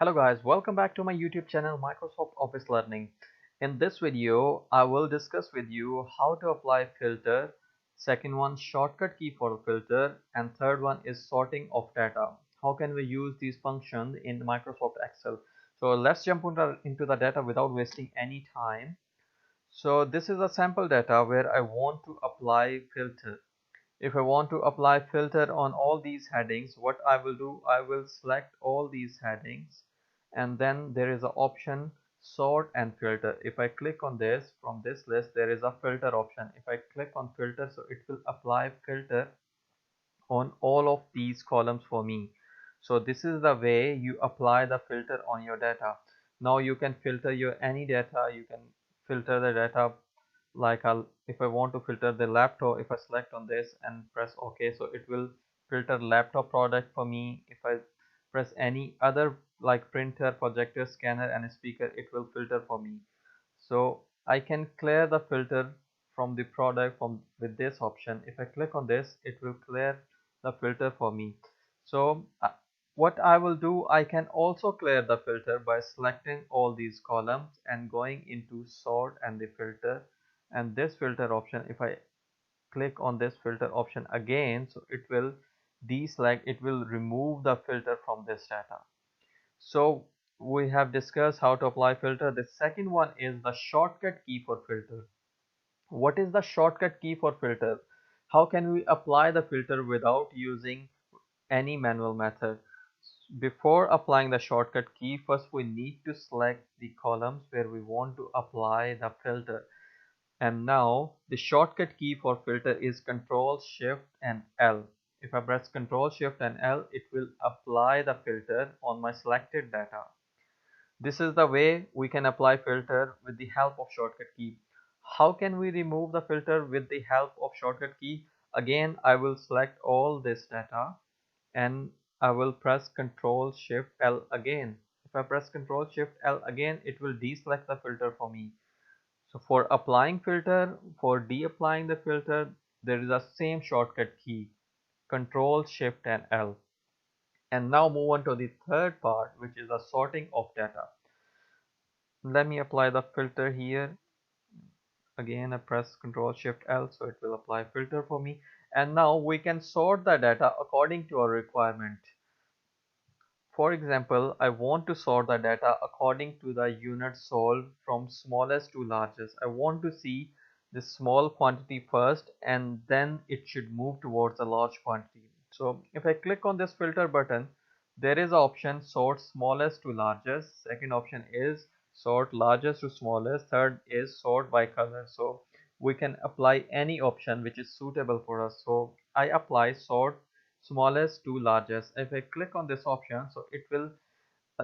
Hello guys, welcome back to my YouTube channel Microsoft Office Learning. In this video, I will discuss with you how to apply filter, second one shortcut key for filter, and third one is sorting of data. How can we use these functions in Microsoft Excel? So let's jump into the data without wasting any time. So this is a sample data where I want to apply filter. If I want to apply filter on all these headings, what I will do, I will select all these headings and then there is an option sort and filter. If I click on this, from this list there is a filter option. If I click on filter, so it will apply filter on all of these columns for me. So this is the way you apply the filter on your data. Now you can filter your any data. You can filter the data like if I want to filter the laptop, if I select on this and press OK, so it will filter laptop product for me. If I press any other like printer, projector, scanner and a speaker, it will filter for me. So I can clear the filter from the product from with this option. If I click on this, it will clear the filter for me. So what I will do, I can also clear the filter by selecting all these columns and going into sort and the filter, and this filter option, if I click on this filter option again, so it will deselect, it will remove the filter from this data. So we have discussed how to apply filter. The second one is the shortcut key for filter. What is the shortcut key for filter? How can we apply the filter without using any manual method? Before applying the shortcut key, first we need to select the columns where we want to apply the filter. And now the shortcut key for filter is Control Shift and L. If I press Control Shift and L, it will apply the filter on my selected data. This is the way we can apply filter with the help of shortcut key. How can we remove the filter with the help of shortcut key? Again, I will select all this data and I will press Control Shift L again. If I press Control Shift L again, it will deselect the filter for me. So for applying filter, for de-applying the filter, there is a same shortcut key, Control Shift and L. And now move on to the third part, which is the sorting of data. Let me apply the filter here. Again, I press Control Shift L, so it will apply filter for me. And now we can sort the data according to our requirement. For example, I want to sort the data according to the unit solved from smallest to largest. I want to see the small quantity first and then it should move towards a large quantity. So if I click on this filter button, there is an option sort smallest to largest. Second option is sort largest to smallest. Third is sort by color. So we can apply any option which is suitable for us. So I apply sort smallest to largest. If I click on this option, so it will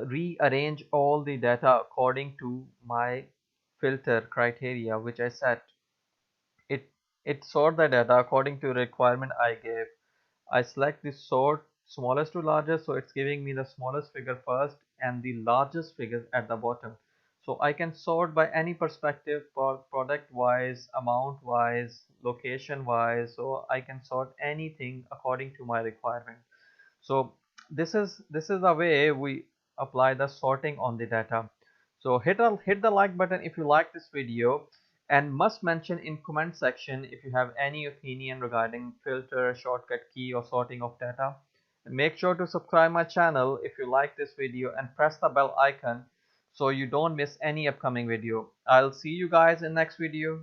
rearrange all the data according to my filter criteria which I set. It sort the data according to requirement I gave. I select the sort smallest to largest, so it's giving me the smallest figure first and the largest figure at the bottom. So I can sort by any perspective, for product wise, amount wise, location wise, so I can sort anything according to my requirement. So this is the way we apply the sorting on the data. So hit the like button if you like this video, and must mention in comment section if you have any opinion regarding filter, shortcut key or sorting of data. And make sure to subscribe my channel if you like this video and press the bell icon so you don't miss any upcoming video. I'll see you guys in next video.